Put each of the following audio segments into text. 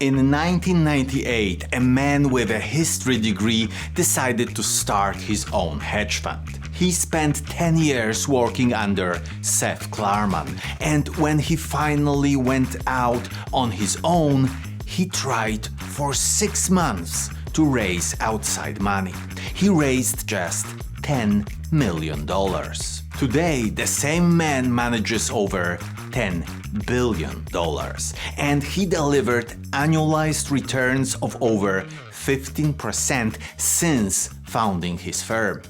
In 1998, a man with a history degree decided to start his own hedge fund. He spent 10 years working under Seth Klarman, and when he finally went out on his own, he tried for 6 months to raise outside money. He raised just $10 million. Today, the same man manages over $10 billion, and he delivered annualized returns of over 15% since founding his firm.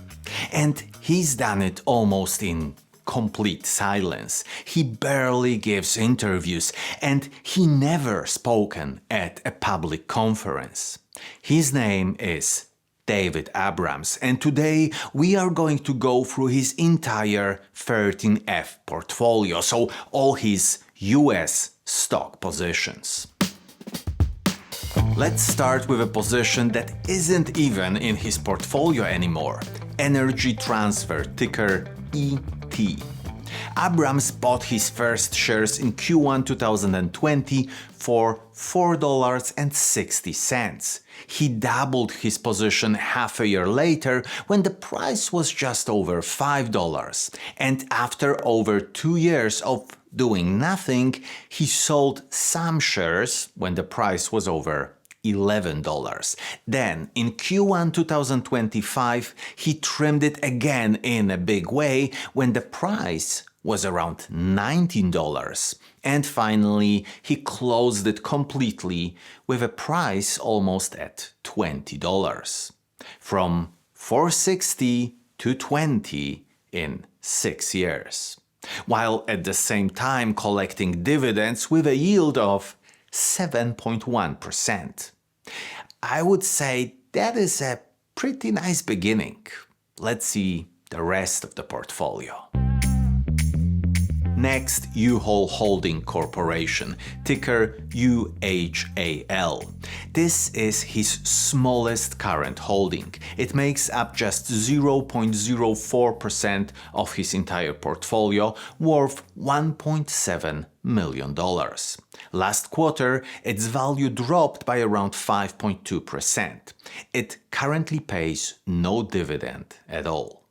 And he's done it almost in complete silence. He barely gives interviews, and he never spoken at a public conference. His name is David Abrams, and today we are going to go through his entire 13F portfolio, so all his US stock positions. Let's start with a position that isn't even in his portfolio anymore: Energy Transfer, ticker ET. Abrams bought his first shares in Q1 2020 for $4.60. He doubled his position half a year later when the price was just over $5. And after over 2 years of doing nothing, he sold some shares when the price was over $11. Then, in Q1 2025, he trimmed it again in a big way when the price was around $19. And finally, he closed it completely with a price almost at $20. From $4.60 to $20 in 6 years. While at the same time collecting dividends with a yield of 7.1%. I would say that is a pretty nice beginning. Let's see the rest of the portfolio. Next, UHAL Holding Corporation, ticker UHAL. This is his smallest current holding. It makes up just 0.04% of his entire portfolio, worth $1.7 million. Last quarter, its value dropped by around 5.2%. It currently pays no dividend at all.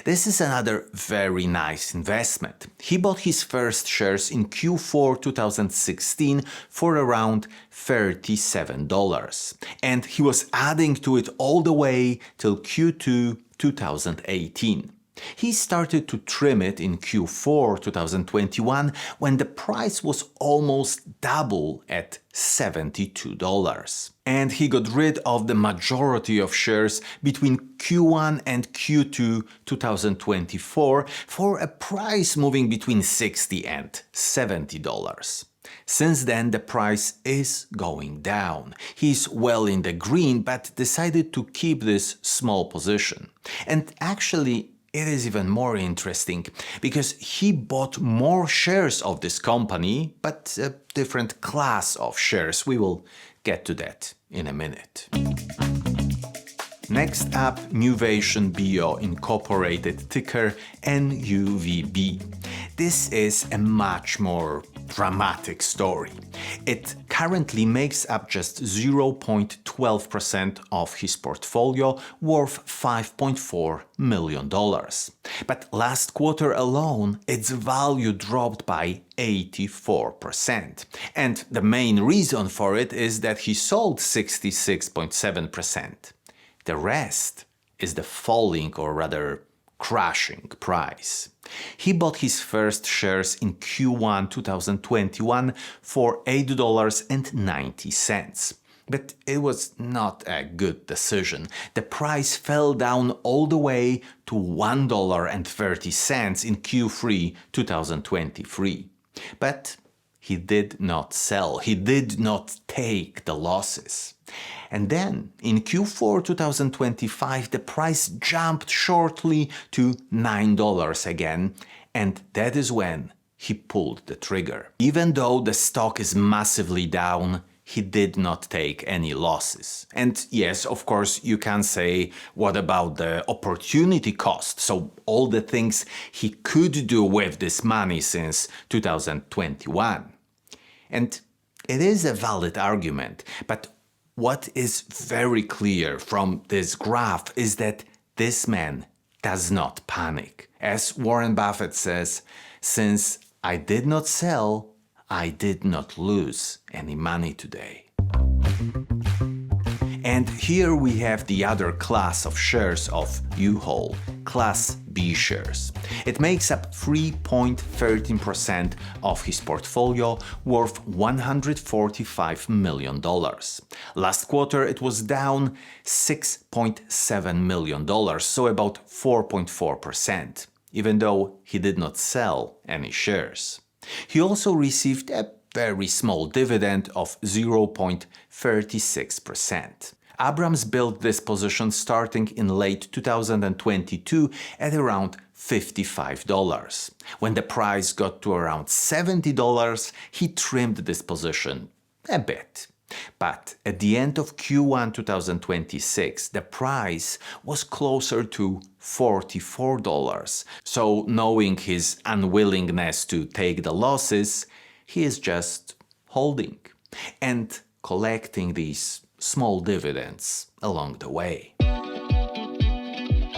This is another very nice investment. He bought his first shares in Q4 2016 for around $37, and he was adding to it all the way till Q2 2018. He started to trim it in Q4 2021 when the price was almost double at $72. And he got rid of the majority of shares between Q1 and Q2 2024 for a price moving between $60 and $70. Since then, the price is going down. He's well in the green, but decided to keep this small position. And actually, it is even more interesting because he bought more shares of this company, but a different class of shares. We will get to that in a minute. Next up, Nuvation Bio Incorporated, ticker NUVB. This is a much more dramatic story. It currently makes up just 0.12% of his portfolio, worth $5.4 million. But last quarter alone, its value dropped by 84%. And the main reason for it is that he sold 66.7%. The rest is the falling, or rather crashing, price. He bought his first shares in Q1 2021 for $8.90. But it was not a good decision. The price fell down all the way to $1.30 in Q3 2023. But he did not sell. He did not take the losses. And then, in Q4 2025, the price jumped shortly to $9 again, and that is when he pulled the trigger. Even though the stock is massively down, he did not take any losses. And yes, of course, you can say, what about the opportunity cost? So all the things he could do with this money since 2021. And It is a valid argument, but what is very clear from this graph is that this man does not panic. As Warren Buffett says, since I did not sell, I did not lose any money today. And here we have the other class of shares of UHAL, Class B shares. It makes up 3.13% of his portfolio, worth $145 million. Last quarter it was down $6.7 million, so about 4.4%, even though he did not sell any shares. He also received a very small dividend of 0.36%. Abrams built this position starting in late 2022 at around $55. When the price got to around $70, he trimmed this position a bit. But at the end of Q1 2026, the price was closer to $44. So knowing his unwillingness to take the losses, he is just holding and collecting these small dividends along the way.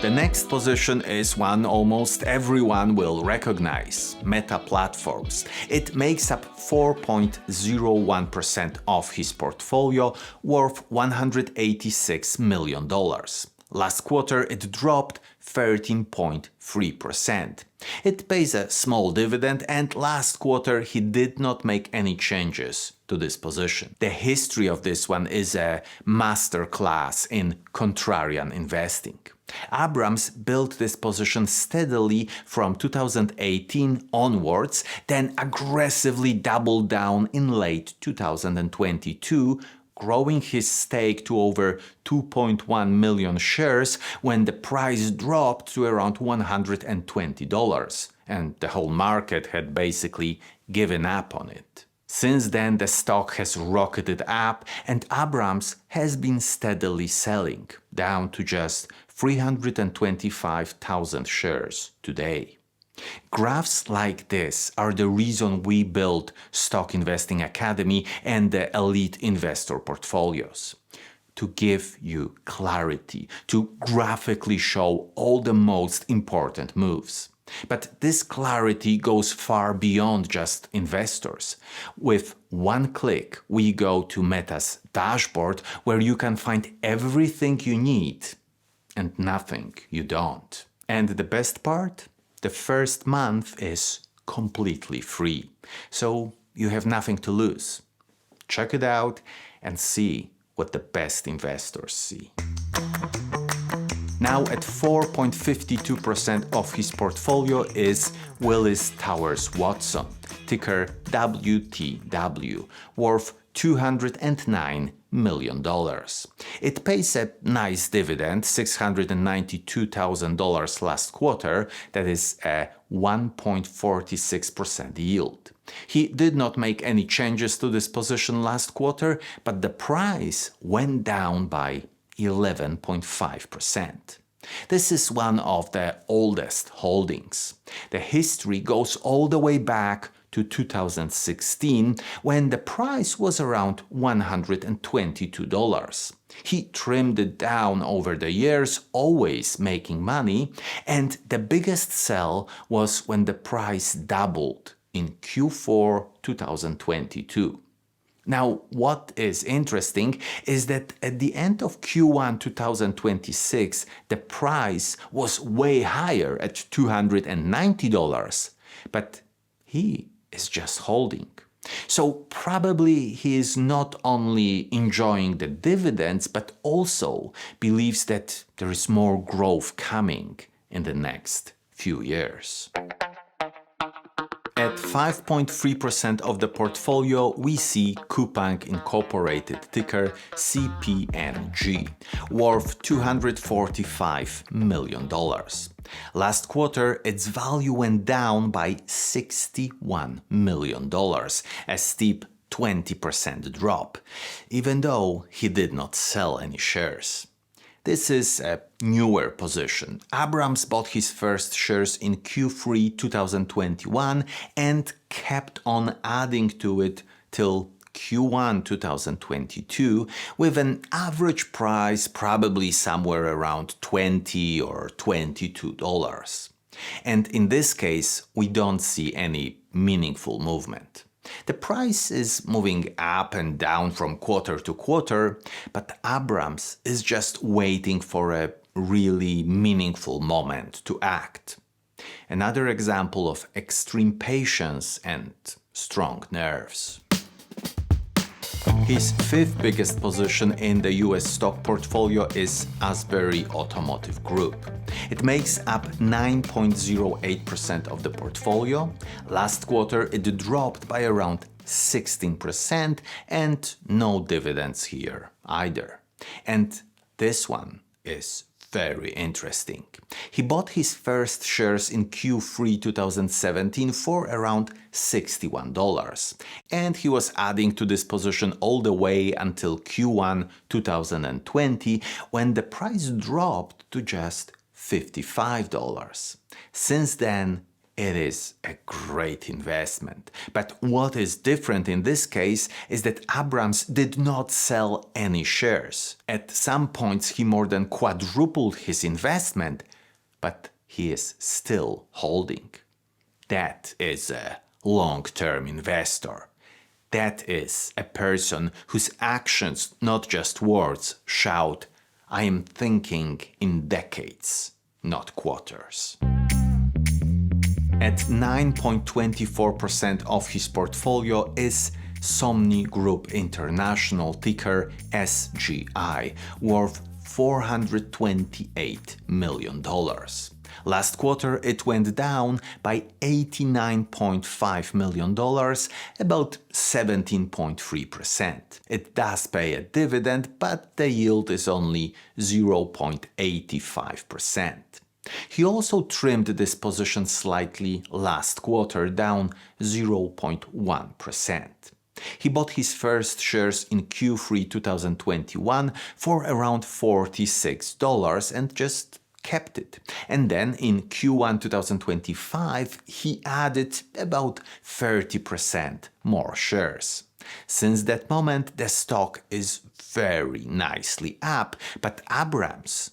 The next position is one almost everyone will recognize, Meta Platforms. It makes up 4.01% of his portfolio, worth $186 million. Last quarter it dropped 13.3%. It pays a small dividend, and last quarter he did not make any changes to this position. The history of this one is a masterclass in contrarian investing. Abrams built this position steadily from 2018 onwards, then aggressively doubled down in late 2022, growing his stake to over 2.1 million shares when the price dropped to around $120, and the whole market had basically given up on it. Since then, the stock has rocketed up, and Abrams has been steadily selling, down to just 325,000 shares today. Graphs like this are the reason we built Stock Investing Academy and the Elite Investor Portfolios. To give you clarity, to graphically show all the most important moves. But this clarity goes far beyond just investors. With one click, we go to Meta's dashboard, where you can find everything you need and nothing you don't. And the best part? The first month is completely free, so you have nothing to lose. Check it out and see what the best investors see. Now at 4.52% of his portfolio is Willis Towers Watson, ticker WTW, worth $209 million. It pays a nice dividend, $692,000 last quarter, that is a 1.46% yield. He did not make any changes to this position last quarter, but the price went down by 11.5%. This is one of the oldest holdings. The history goes all the way back to 2016, when the price was around $122. He trimmed it down over the years, always making money, and the biggest sell was when the price doubled in Q4 2022. Now, what is interesting is that at the end of Q1 2026, the price was way higher at $290, but he is just holding. So probably he is not only enjoying the dividends, but also believes that there is more growth coming in the next few years. At 5.3% of the portfolio, we see Coupang Incorporated, ticker CPNG, worth $245 million. Last quarter, its value went down by $61 million, a steep 20% drop, even though he did not sell any shares. This is a newer position. Abrams bought his first shares in Q3 2021 and kept on adding to it till Q1 2022 with an average price probably somewhere around $20 or $22. And in this case, we don't see any meaningful movement. The price is moving up and down from quarter to quarter, but Abrams is just waiting for a really meaningful moment to act. Another example of extreme patience and strong nerves. His fifth biggest position in the US stock portfolio is Asbury Automotive Group. It makes up 9.08% of the portfolio. Last quarter it dropped by around 16% and no dividends here either. And this one is very interesting. He bought his first shares in Q3 2017 for around $61, and he was adding to this position all the way until Q1 2020 when the price dropped to just $55. Since then, it is a great investment. But what is different in this case is that Abrams did not sell any shares. At some points he more than quadrupled his investment, but he is still holding. That is a long-term investor. That is a person whose actions, not just words, shout, "I am thinking in decades, not quarters." At 9.24% of his portfolio is Somnigroup International, ticker SGI, worth $428 million. Last quarter it went down by $89.5 million, about 17.3%. It does pay a dividend, but the yield is only 0.85%. He also trimmed this position slightly last quarter, down 0.1%. He bought his first shares in Q3 2021 for around $46 and just kept it. And then in Q1 2025 he added about 30% more shares. Since that moment the stock is very nicely up, but Abrams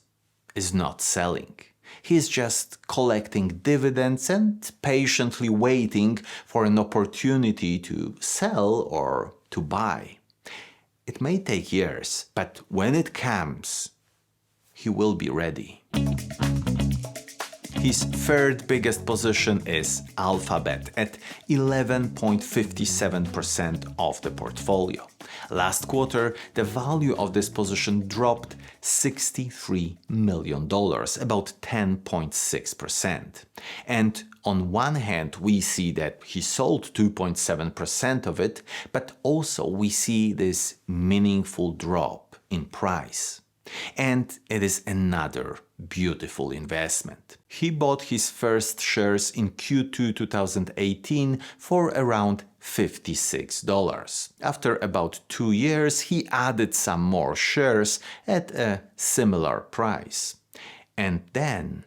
is not selling. He is just collecting dividends and patiently waiting for an opportunity to sell or to buy. It may take years, but when it comes, he will be ready. His third biggest position is Alphabet at 11.57% of the portfolio. Last quarter, the value of this position dropped $63 million, about 10.6%. And on one hand, we see that he sold 2.7% of it, but also we see this meaningful drop in price. And it is another beautiful investment. He bought his first shares in Q2 2018 for around $56. After about 2 years, he added some more shares at a similar price. And then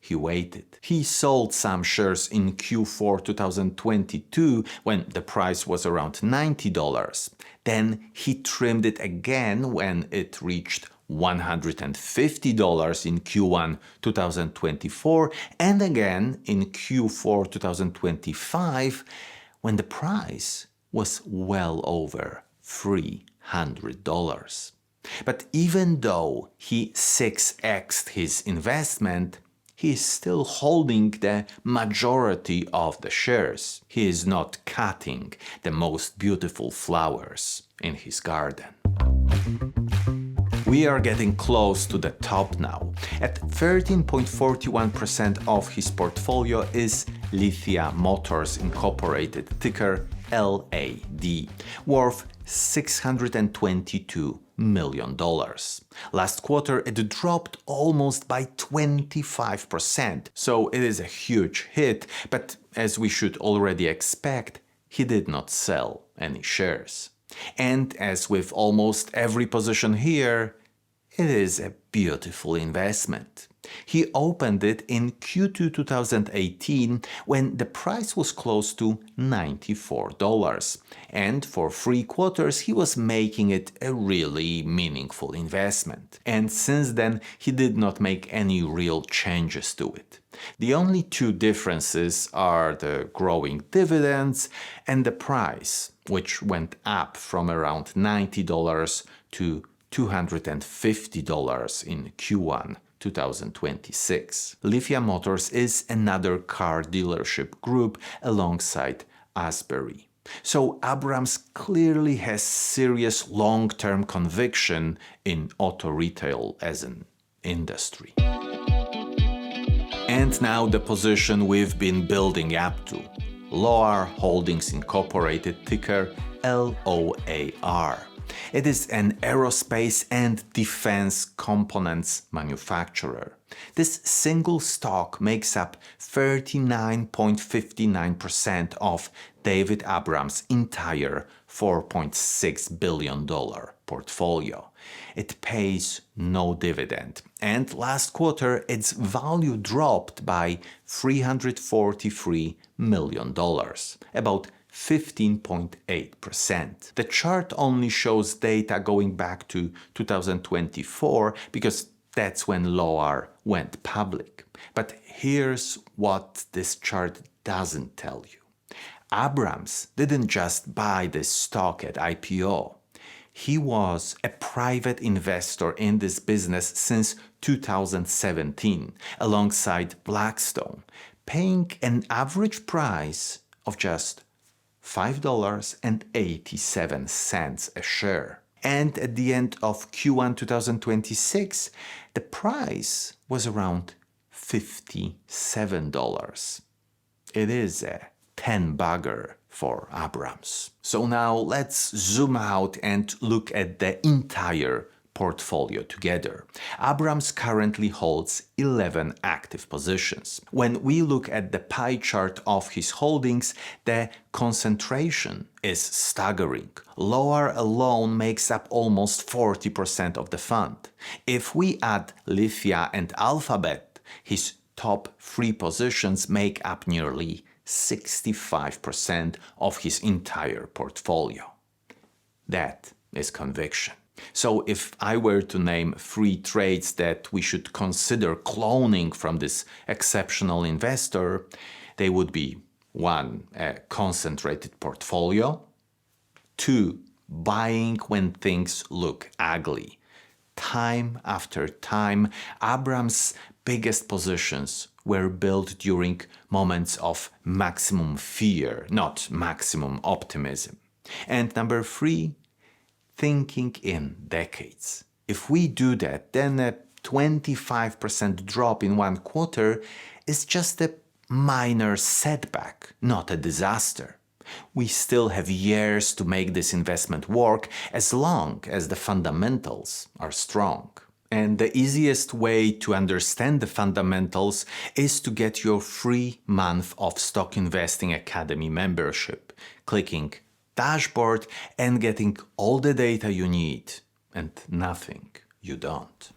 he waited. He sold some shares in Q4 2022 when the price was around $90. Then he trimmed it again when it reached $150 in Q1 2024 and again in Q4 2025 when the price was well over $300. But even though he 6x'd his investment, he is still holding the majority of the shares. He is not cutting the most beautiful flowers in his garden. We are getting close to the top now. At 13.41% of his portfolio is Lithia Motors Incorporated, ticker LAD, worth $622 million. Last quarter it dropped almost by 25%, so it is a huge hit, but as we should already expect, he did not sell any shares. And as with almost every position here, It is a beautiful investment. He opened it in Q2 2018 when the price was close to $94. And for 3 quarters he was making it a really meaningful investment. And since then he did not make any real changes to it. The only 2 differences are the growing dividends and the price, which went up from around $90 to $250 in Q1 2026. Lithia Motors is another car dealership group alongside Asbury. So Abrams clearly has serious long-term conviction in auto retail as an industry. And now the position we've been building up to. Loar Holdings Incorporated, ticker LOAR. It is an aerospace and defense components manufacturer. This single stock makes up 39.59% of David Abrams' entire $4.6 billion portfolio. It pays no dividend, and last quarter its value dropped by $343 million, about 15.8%. The chart only shows data going back to 2024 because that's when Loar went public. But here's what this chart doesn't tell you. Abrams didn't just buy this stock at IPO. He was a private investor in this business since 2017, alongside Blackstone, paying an average price of just $5.87 a share. And at the end of Q1 2026, the price was around $57. It is a 10-bagger for Abrams. So now let's zoom out and look at the entire portfolio together. Abrams currently holds 11 active positions. When we look at the pie chart of his holdings, the concentration is staggering. Loar alone makes up almost 40% of the fund. If we add Lithia and Alphabet, his top 3 positions make up nearly 65% of his entire portfolio. That is conviction. So if I were to name 3 traits that we should consider cloning from this exceptional investor, they would be 1. A concentrated portfolio, 2. Buying when things look ugly. Time after time, Abrams' biggest positions were built during moments of maximum fear, not maximum optimism. And number 3, thinking in decades. If we do that, then a 25% drop in 1 quarter is just a minor setback, not a disaster. We still have years to make this investment work as long as the fundamentals are strong. And the easiest way to understand the fundamentals is to get your free month of Stock Investing Academy membership, clicking Dashboard and getting all the data you need and nothing you don't.